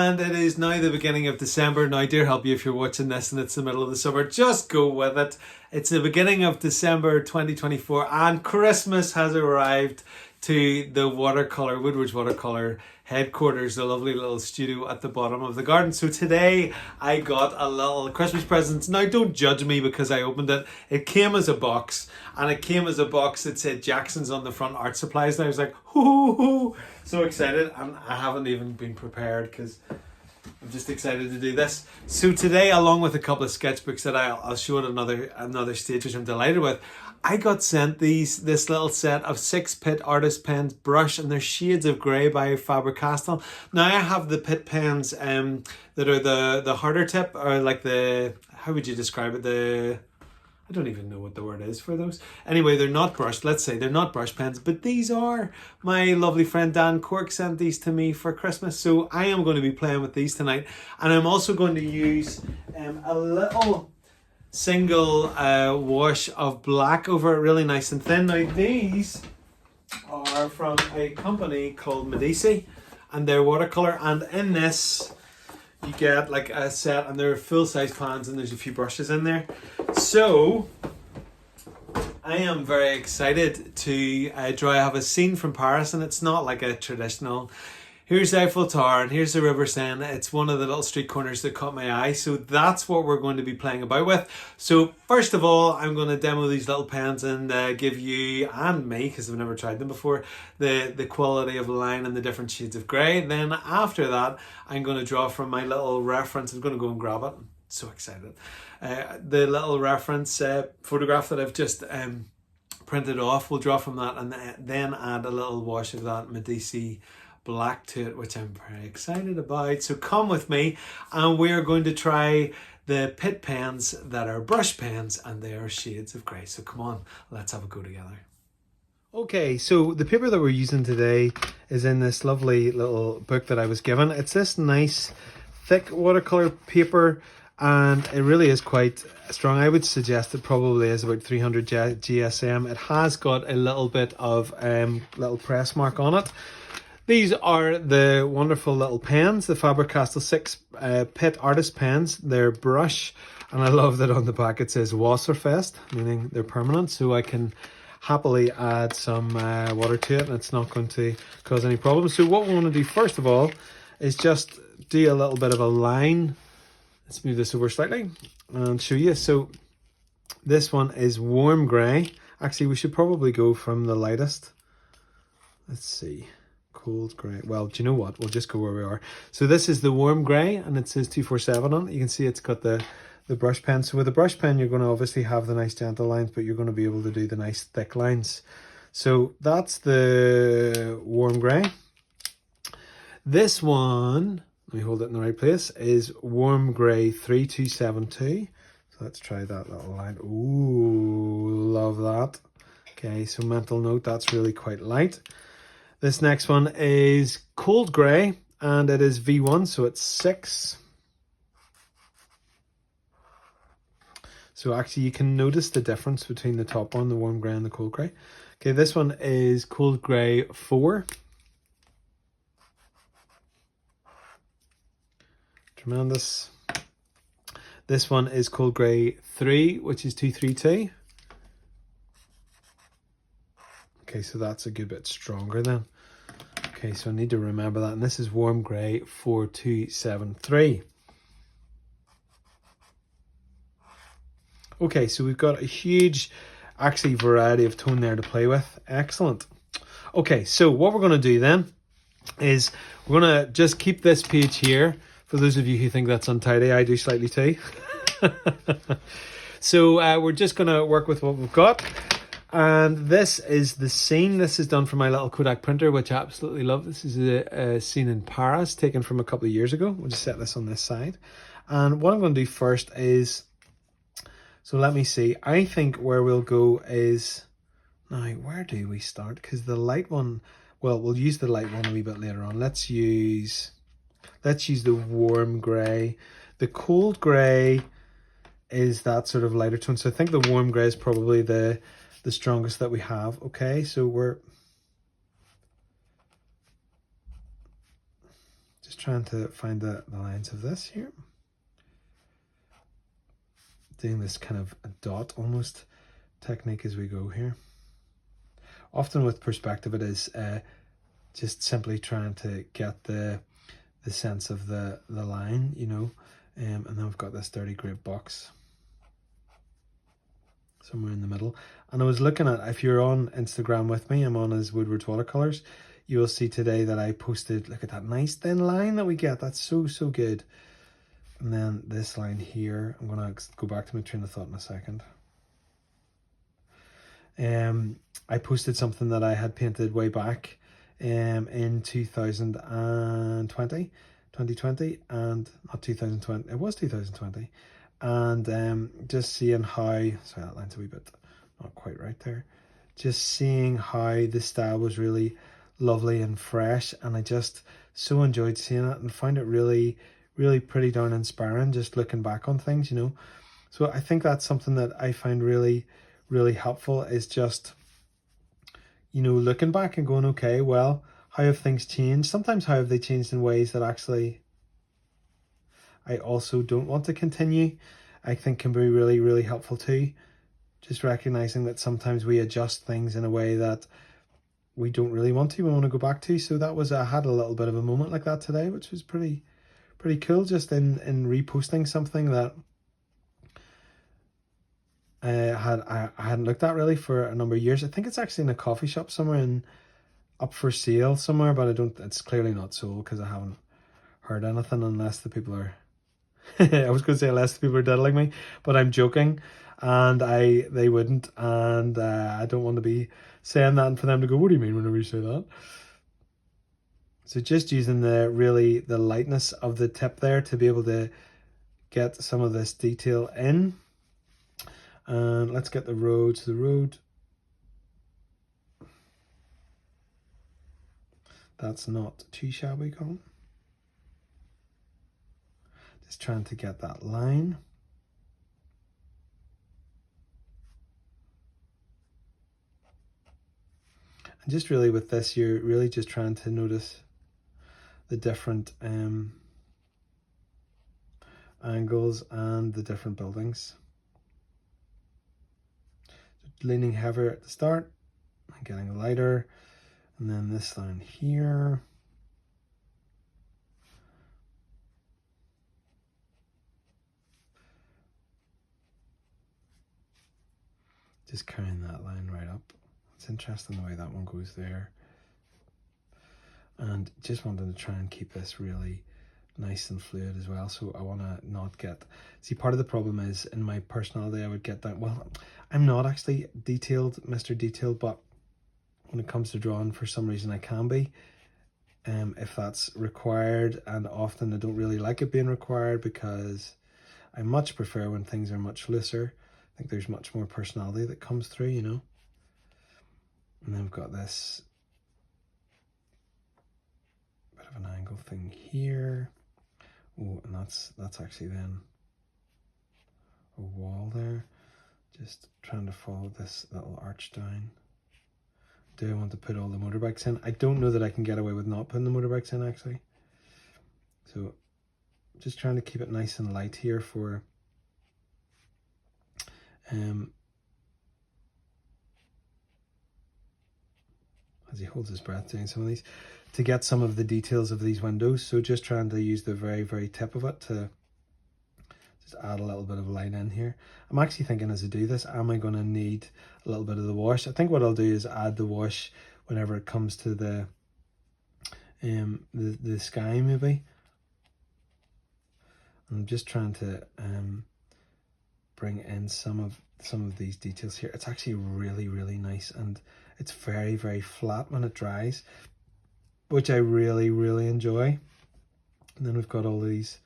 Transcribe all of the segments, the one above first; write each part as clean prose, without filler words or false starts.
And it is now the beginning of December. Now, dear help you if you're watching this and it's the middle of the summer, just go with it. It's the beginning of December 2024 and Christmas has arrived to the watercolour, Woodward's Watercolour headquarters, the lovely little studio at the bottom of the garden. So today I got a little Christmas present. Now don't judge me because I opened it. It came as a box, and it came as a box that said Jackson's on the front, art supplies. And I was like, hoo, so excited, and I haven't even been prepared because I'm just excited to do this. So today, along with a couple of sketchbooks that I'll show at another stage, which I'm delighted with, I got sent this little set of 6 Pitt Artist Pens brush, and they're shades of grey by Fabre-Castell. Now I have the Pitt pens that are the harder tip, or like the, how would you describe it, I don't even know what the word is for those. Anyway, they're not brushed. Let's say they're not brush pens, but these are. My lovely friend Dan Cork sent these to me for Christmas. So I am going to be playing with these tonight. And I'm also going to use a little single wash of black over it, really nice and thin. Now these are from a company called Medici, and they're watercolour. And in this, you get like a set, and they're full-size pans, and there's a few brushes in there. So I am very excited to draw. I have a scene from Paris, and it's not like a traditional, here's the Eiffel Tower and here's the River Seine. It's one of the little street corners that caught my eye. So that's what we're going to be playing about with. So first of all, I'm going to demo these little pens and give you and me, because I've never tried them before, the quality of the line and the different shades of grey. Then after that, I'm going to draw from my little reference. I'm going to go and grab it. I'm so excited. The little reference photograph that I've just printed off. We'll draw from that and then add a little wash of that Medici black to it, which I'm very excited about. So come with me, and we're going to try the Pitt pens that are brush pens, and they are shades of grey. So come on, let's have a go together. Okay, so the paper that we're using today is in this lovely little book that I was given. It's this nice thick watercolor paper, and it really is quite strong. I would suggest it probably is about 300 GSM. It has got a little bit of little press mark on it. These are the wonderful little pens, the Faber-Castell 6 Pitt Artist Pens. They're brush, and I love that on the back it says Wasserfest, meaning they're permanent, so I can happily add some water to it and it's not going to cause any problems. So what we want to do first of all is just do a little bit of a line. Let's move this over slightly and show you. So this one is warm grey. Actually, we should probably go from the lightest. Let's see. Cold grey. Well, do you know what? We'll just go where we are. So this is the warm grey, and it says 247 on it. You can see it's got the brush pen. So with a brush pen, you're going to obviously have the nice gentle lines, but you're going to be able to do the nice thick lines. So that's the warm grey. This one, let me hold it in the right place, is warm grey 3272. So let's try that little line. Ooh, love that. Okay, so mental note, that's really quite light. This next one is cold grey, and it is V1, so it's 6. So actually you can notice the difference between the top one, the warm grey and the cold grey. Okay, this one is cold grey 4. Tremendous. This one is cold grey 3, which is 232. Okay, so that's a good bit stronger then. Okay, so I need to remember that. And this is warm grey 4273. Okay, so we've got a huge, actually, variety of tone there to play with. Excellent. Okay, so what we're going to do then is we're going to just keep this page here. For those of you who think that's untidy, I do slightly too. So we're just going to work with what we've got. And this is the scene. This is done from my little Kodak printer, which I absolutely love. This is a scene in Paris taken from a couple of years ago. We'll just set this on this side. And what I'm going to do first is, so let me see. I think where we'll go is, now where do we start? Because the light one, well, we'll use the light one a wee bit later on. Let's use the warm grey. The cold grey is that sort of lighter tone. So I think the warm grey is probably the strongest that we have. Okay, so we're Just trying to find the lines of this here. Doing this kind of a dot almost technique as we go here. Often with perspective it is just simply trying to get the sense of the line, you know. And then we've got this dirty grape box somewhere in the middle. And I was looking at, if you're on Instagram with me, I'm on as Woodward's Watercolours, you will see today that I posted, look at that nice thin line that we get. That's so good. And then this line here, I'm gonna go back to my train of thought in a second. I posted something that I had painted way back in 2020, and not 2020, it was 2020. And just seeing how, sorry, that line's a wee bit not quite right there. Just seeing how the style was really lovely and fresh, and I just so enjoyed seeing it and found it really pretty darn inspiring just looking back on things, you know. So I think that's something that I find really helpful, is just, you know, looking back and going, okay, well, how have things changed? Sometimes how have they changed in ways that actually I also don't want to continue, I think can be really helpful too. Just recognizing that sometimes we adjust things in a way that we don't really want to, we want to go back to. So that was, I had a little bit of a moment like that today, which was pretty cool, just in reposting something that I hadn't looked at really for a number of years. I think it's actually in a coffee shop somewhere and up for sale somewhere, but it's clearly not sold because I haven't heard anything, unless the people are I was going to say unless the people are diddling me, but I'm joking, and they wouldn't, and I don't want to be saying that and for them to go, what do you mean whenever you say that? So just using the lightness of the tip there to be able to get some of this detail in. And let's get the road to the road. That's not too shabby, Colin. Just trying to get that line. And just really with this, you're really just trying to notice the different angles and the different buildings. So leaning heavier at the start and getting lighter, and then this line here. Just carrying that line right up. It's interesting the way that one goes there. And just wanted to try and keep this really nice and fluid as well. So I want to not get, see, part of the problem is in my personality I would get that, well, I'm not actually Mr. Detailed, but when it comes to drawing, for some reason I can be, if that's required, and often I don't really like it being required because I much prefer when things are much looser. I think there's much more personality that comes through, you know. And then we've got this bit of an angle thing here. Oh, and that's actually then a wall there. Just trying to follow this little arch down. Do I want to put all the motorbikes in? I don't know that I can get away with not putting the motorbikes in, actually. So just trying to keep it nice and light here for as he holds his breath doing some of these, to get some of the details of these windows. So just trying to use the very tip of it to just add a little bit of light in here. I'm actually thinking as I do this, am I going to need a little bit of the wash? I think what I'll do is add the wash whenever it comes to the sky maybe. I'm just trying to bring in some of these details here. It's actually really nice, and it's very flat when it dries, which I really enjoy. And then we've got all these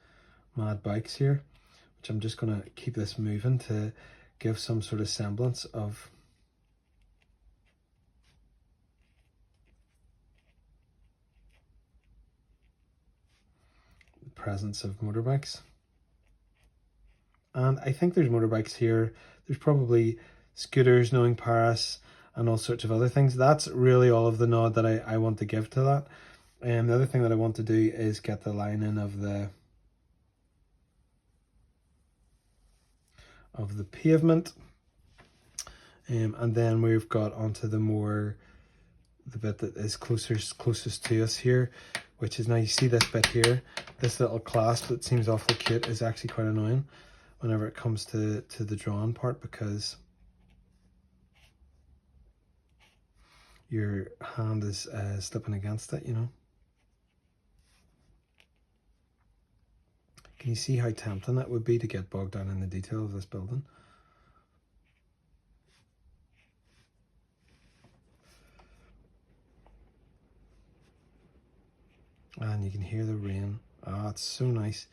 mad bikes here, which I'm just going to keep this moving to give some sort of semblance of the presence of motorbikes. And I think there's motorbikes here. There's probably scooters knowing Paris and all sorts of other things. That's really all of the nod that I want to give to that. And the other thing that I want to do is get the lining of the pavement. And then we've got onto the bit that is closest to us here, which is, now you see this bit here, this little clasp that seems awful cute is actually quite annoying whenever it comes to the drawing part, because your hand is slipping against it, you know. Can you see how tempting it would be to get bogged down in the detail of this building? And you can hear the rain. Ah, it's so nice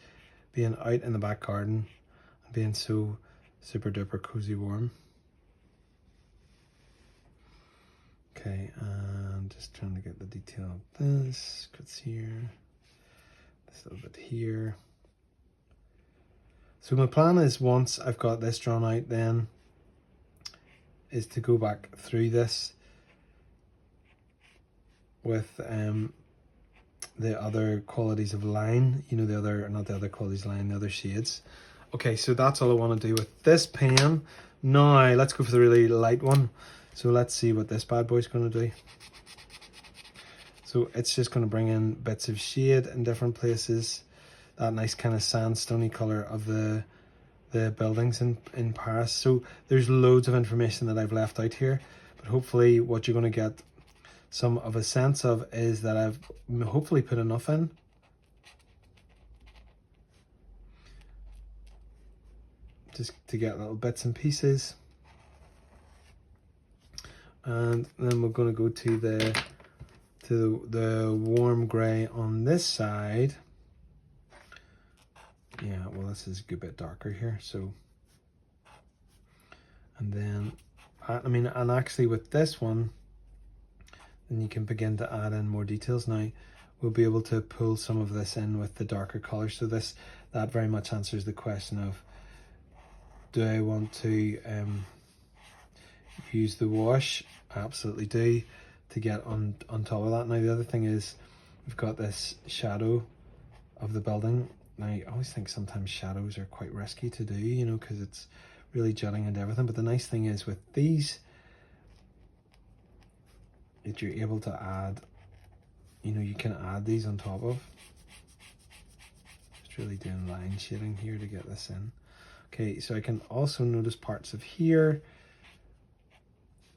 being out in the back garden and being so super duper cozy warm. Okay, and just trying to get the detail of this. Cuts here, this little bit here. So my plan is, once I've got this drawn out, then is to go back through this with the other qualities of line, you know, not the other qualities of line, the other shades. Okay, so that's all I want to do with this pen. Now let's go for the really light one. So let's see what this bad boy's going to do. So it's just going to bring in bits of shade in different places. That nice kind of sandstony colour of the buildings in Paris. So there's loads of information that I've left out here, but hopefully what you're going to get some of a sense of is that I've hopefully put enough in. Just to get little bits and pieces. And then we're going to go to the warm grey on this side. Yeah, well, this is a good bit darker here, so. And then, I mean, and actually with this one, then you can begin to add in more details. Now we'll be able to pull some of this in with the darker color. So that very much answers the question of, do I want to use the wash? I absolutely do, to get on top of that. Now the other thing is, we've got this shadow of the building. Now I always think sometimes shadows are quite risky to do, you know, because it's really jutting into everything. But the nice thing is with these, that you're able to add, you know, you can add these on top of. Just really doing line shading here to get this in. Okay, so I can also notice parts of here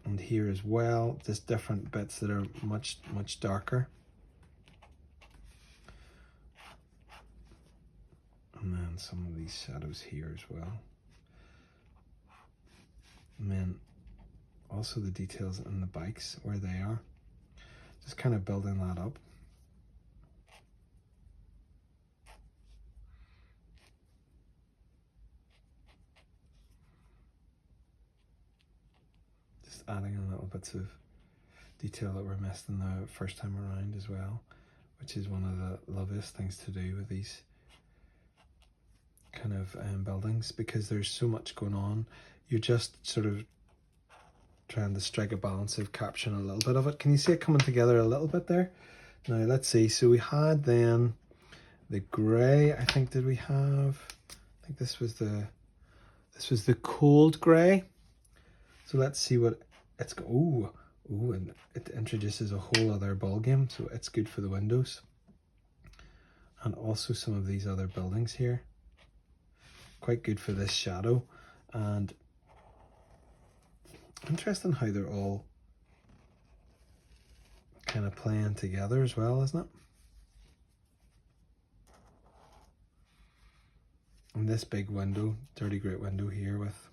and here as well, just different bits that are much darker. And then some of these shadows here as well. And then also the details in the bikes where they are. Just kind of building that up. Just adding in little bits of detail that were missed in the first time around as well, which is one of the loveliest things to do with these kind of buildings, because there's so much going on. You're just sort of trying to strike a balance of capturing a little bit of it. Can you see it coming together a little bit there? Now let's see. So we had then the grey, I think, did we have? I think this was the cold grey. So let's see what it's got. Ooh, and it introduces a whole other ball game. So it's good for the windows. And also some of these other buildings here. Quite good for this shadow. And interesting how they're all kind of playing together as well, isn't it? And this big window, dirty great window here with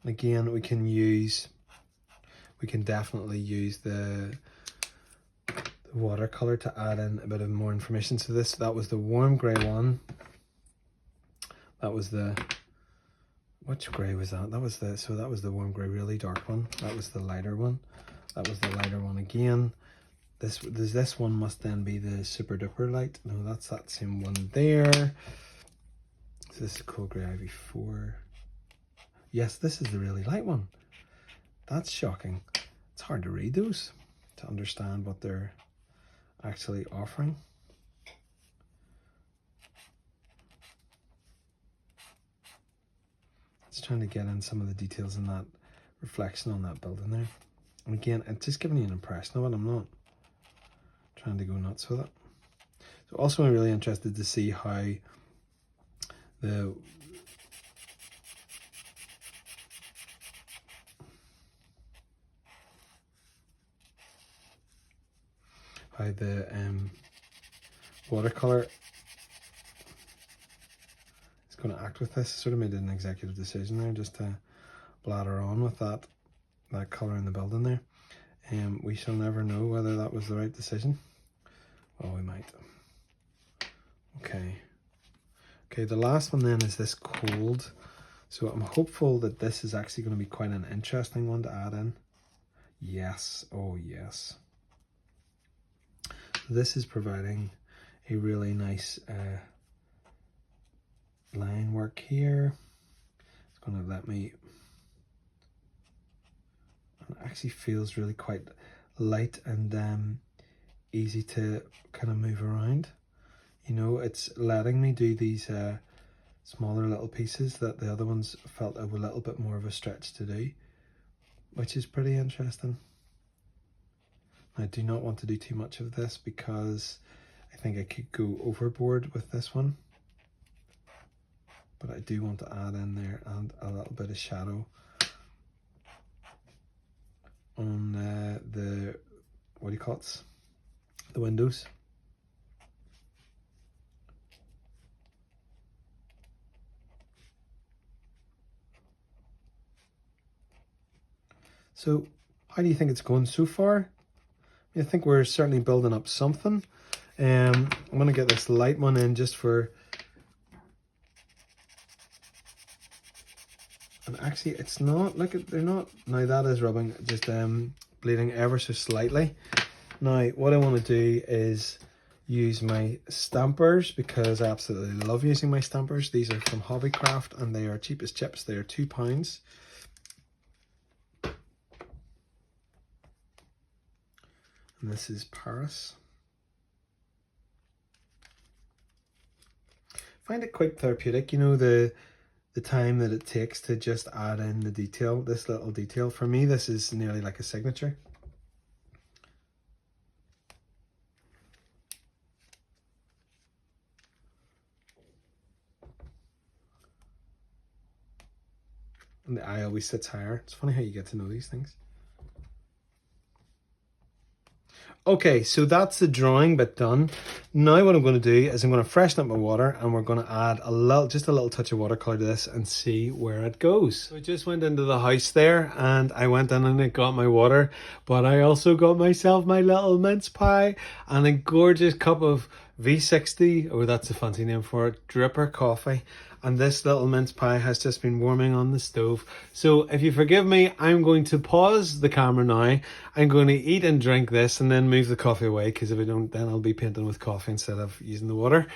again, we can definitely use the watercolor to add in a bit of more information. So that was the warm grey one. That was which grey was that? That was the warm grey, really dark one. That was the lighter one. That was the lighter one again. This one must then be the super duper light. No, that's that same one there. So this is Cold Grey Ivy 4. Yes, this is the really light one. That's shocking. It's hard to read those, to understand what they're actually offering. It's trying to get in some of the details in that reflection on that building there. And again, it's just giving you an impression of it. I'm not trying to go nuts with it. So also I'm really interested to see how the watercolor is going to act with this. Sort of made an executive decision there just to bladder on with that color in the building there. We shall never know whether that was the right decision. Well, we might. Okay, the last one then is this cold. So I'm hopeful that this is actually going to be quite an interesting one to add in. Yes, oh yes. This is providing a really nice line work here. It's going to let me, it actually feels really quite light and easy to kind of move around. You know, it's letting me do these smaller little pieces that the other ones felt a little bit more of a stretch to do, which is pretty interesting. I do not want to do too much of this because I think I could go overboard with this one. But I do want to add in there and a little bit of shadow on the, what do you call it? The windows. So how do you think it's going so far? I think we're certainly building up something. I'm going to get this light one in just for, and actually it's not, look at, they're not, now that is rubbing, just bleeding ever so slightly. Now what I want to do is use my stampers because I absolutely love using my stampers. These are from Hobbycraft and they are cheap as chips. They are £2. And this is Paris. I find it quite therapeutic, you know, the time that it takes to just add in the detail, this little detail. For me, this is nearly like a signature. And the eye always sits higher. It's funny how you get to know these things. Okay, so that's the drawing bit done. Now what I'm going to do is I'm going to freshen up my water and we're going to add just a little touch of watercolor to this and see where it goes. So I just went into the house there and I went in and I got my water, but I also got myself my little mince pie and a gorgeous cup of V60, oh that's a fancy name for it, dripper coffee. And this little mince pie has just been warming on the stove. So if you forgive me, I'm going to pause the camera now. I'm going to eat and drink this and then move the coffee away, because if I don't, then I'll be painting with coffee instead of using the water.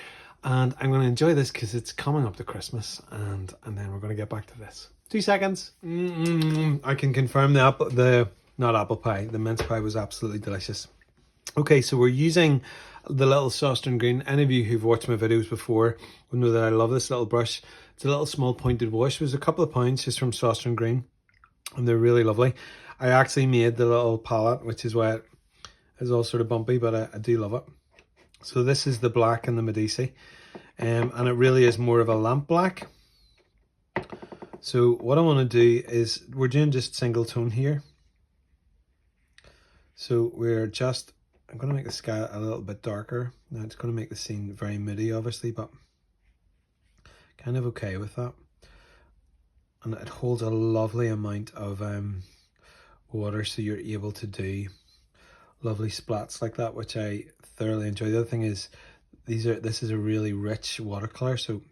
And I'm going to enjoy this because it's coming up to Christmas, and then we're going to get back to this. 2 seconds. I can confirm the mince pie was absolutely delicious. Okay, so we're using the little Saucestern Green. Any of you who've watched my videos before will know that I love this little brush. It's a little small pointed wash. It was a couple of pounds just from Saucestern Green, and they're really lovely. I actually made the little palette, which is why it is all sort of bumpy, but I do love it. So this is the black and the Medici, and it really is more of a lamp black. So what I want to do is, we're doing just single tone here. So I'm going to make the sky a little bit darker. Now it's going to make the scene very moody, obviously, but kind of okay with that. And it holds a lovely amount of water, so you're able to do lovely splats like that, which I thoroughly enjoy. The other thing is, this is a really rich watercolor, so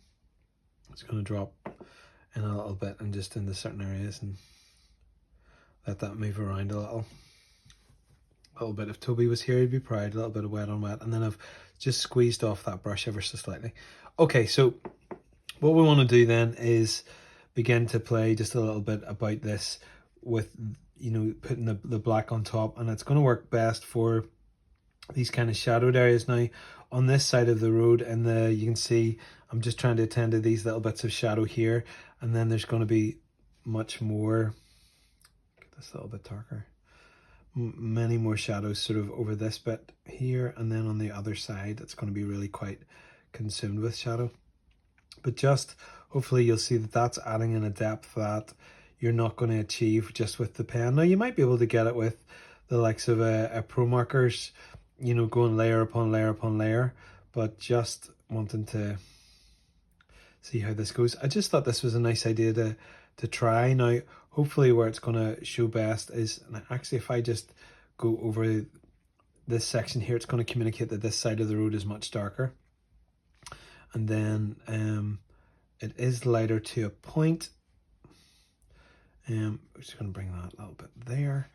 it's going to drop in a little bit and just into certain areas and let that move around a little. A little bit, if Toby was here he'd be proud, a little bit of wet on wet, and then I've just squeezed off that brush ever so slightly. Okay, so what we want to do then is begin to play just a little bit about this with you know, putting the black on top, and it's going to work best for these kind of shadowed areas. Now on this side of the road, and you can see I'm just trying to attend to these little bits of shadow here, and then there's going to be much more, get this a little bit darker, many more shadows sort of over this bit here, and then on the other side it's going to be really quite consumed with shadow. But just hopefully you'll see that that's adding in a depth that you're not going to achieve just with the pen. Now you might be able to get it with the likes of a Pro Markers, you know, going layer upon layer upon layer, but just wanting to see how this goes. I just thought this was a nice idea to try. Now hopefully where it's going to show best is, and actually if I just go over this section here, it's going to communicate that this side of the road is much darker, and then it is lighter to a point. I'm just going to bring that a little bit there.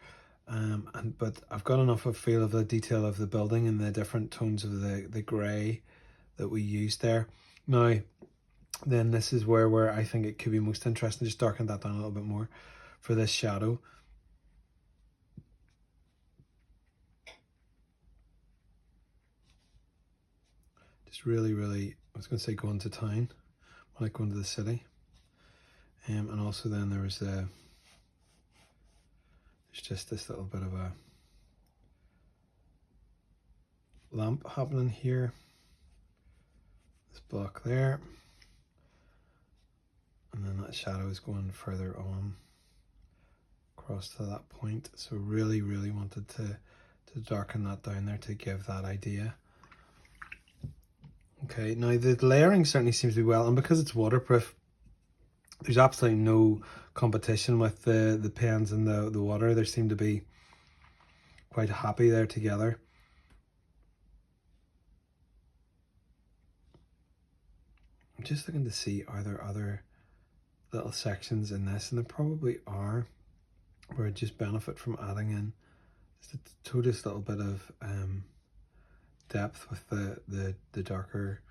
But I've got enough of a feel of the detail of the building and the different tones of the grey that we used there. Now then this is where I think it could be most interesting. Just darken that down a little bit more for this shadow. Just really, I was going to say going to town, I like going to the city. And also then there was there's just this little bit of a lamp happening here. This block there. And then that shadow is going further on across to that point. So really wanted to darken that down there to give that idea. Okay, now the layering certainly seems to be well, and because it's waterproof, there's absolutely no competition with the pens and the water. They seem to be quite happy there together. I'm just looking to see, are there other little sections in this, and there probably are, where it just benefit from adding in just a totally little bit of depth with the darker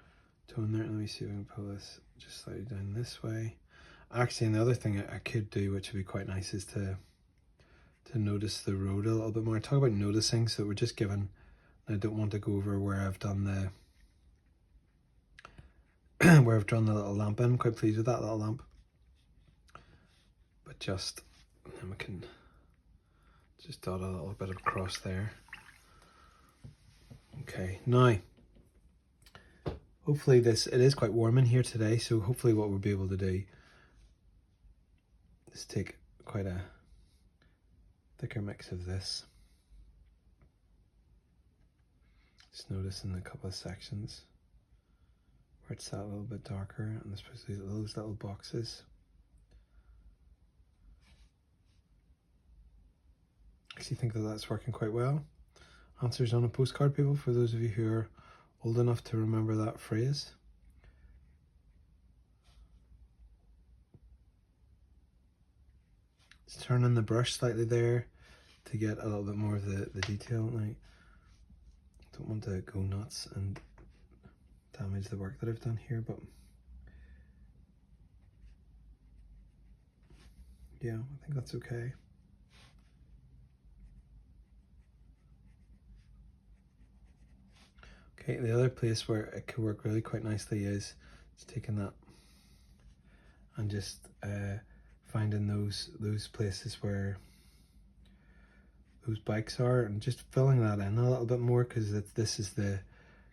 tone there. Let me see if I can pull this just slightly down this way. Actually, another thing I could do, which would be quite nice, is to notice the road a little bit more. Talk about noticing, so we're just given, I don't want to go over where I've done the where I've drawn the little lamp in. I'm quite pleased with that little lamp. But just, then we can just dot a little bit of cross there. Okay, now hopefully it is quite warm in here today, so hopefully what we'll be able to do is take quite a thicker mix of this. Just notice in a couple of sections where it's that little bit darker, and especially those little boxes. I actually think that that's working quite well. Answers on a postcard, people, for those of you who are old enough to remember that phrase. Just turning the brush slightly there to get a little bit more of the detail. Now, I don't want to go nuts and damage the work that I've done here, but yeah, I think that's okay. Okay, the other place where it could work really quite nicely is just taking that and just finding those places where those bikes are, and just filling that in a little bit more, because this is the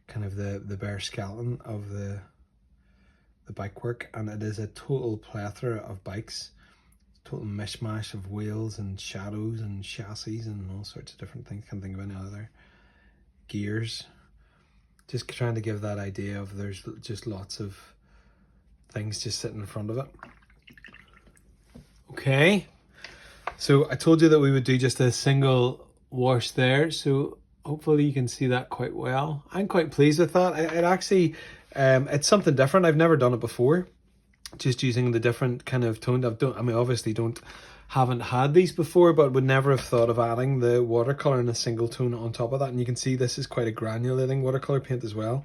kind of the bare skeleton of the bike work, and it is a total plethora of bikes, total mishmash of wheels and shadows and chassis and all sorts of different things. Can't think of any other gears. Just trying to give that idea of there's just lots of things just sitting in front of it. Okay, so I told you that we would do just a single wash there, so hopefully you can see that quite well. I'm quite pleased with that. It actually, it's something different. I've never done it before, just using the different kind of tone. Obviously haven't had these before, but would never have thought of adding the watercolour in a single tone on top of that. And you can see this is quite a granulating watercolour paint as well.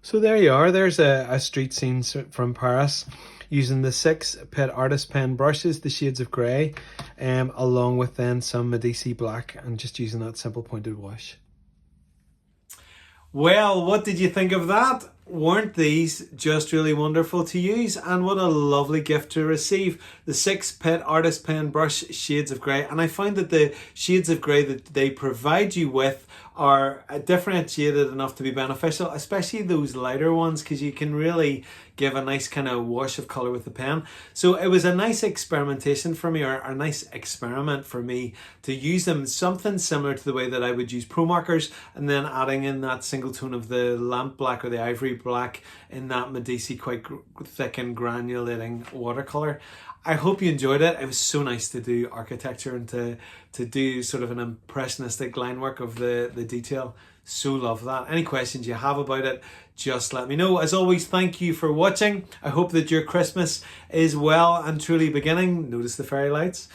So there you are. There's a street scene from Paris using the 6 Pitt Artist Pen brushes, the shades of grey, along with then some Medici black, and just using that simple pointed wash. Well, what did you think of that? Weren't these just really wonderful to use? And what a lovely gift to receive. The 6 Pitt Artist Pen Brush Shades of Grey. And I find that the shades of grey that they provide you with are differentiated enough to be beneficial, especially those lighter ones, because you can really give a nice kind of wash of colour with the pen. So it was a nice experimentation for me, or a nice experiment for me, to use them something similar to the way that I would use pro markers, and then adding in that single tone of the lamp black or the ivory black in that Medici quite thick and granulating watercolour. I hope you enjoyed it. It was so nice to do architecture and to do sort of an impressionistic line work of the detail. So love that. Any questions you have about it, just let me know. As always, thank you for watching. I hope that your Christmas is well and truly beginning. Notice the fairy lights.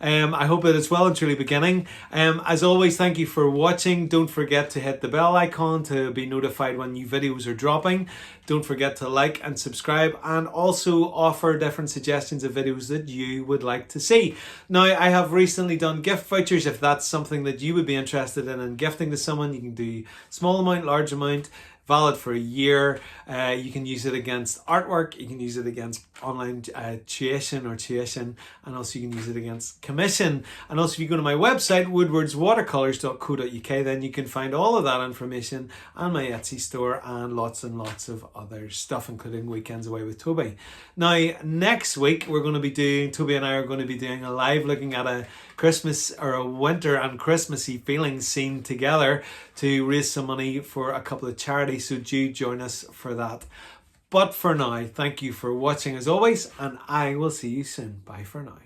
I hope that it's well and truly beginning. As always, thank you for watching. Don't forget to hit the bell icon to be notified when new videos are dropping. Don't forget to like and subscribe, and also offer different suggestions of videos that you would like to see. Now, I have recently done gift vouchers. If that's something that you would be interested in gifting to someone, you can do small amount, large amount, valid for a year. You can use it against artwork, you can use it against online tuition, and also you can use it against commission. And also, if you go to my website, woodwardswatercolours.co.uk, then you can find all of that information and my Etsy store and lots of other stuff, including Weekends Away with Toby. Now, next week, Toby and I are going to be doing a live looking at a Christmas or a winter and Christmassy feeling scene together to raise some money for a couple of charities, so do join us for that. But for now, thank you for watching as always, and I will see you soon. Bye for now.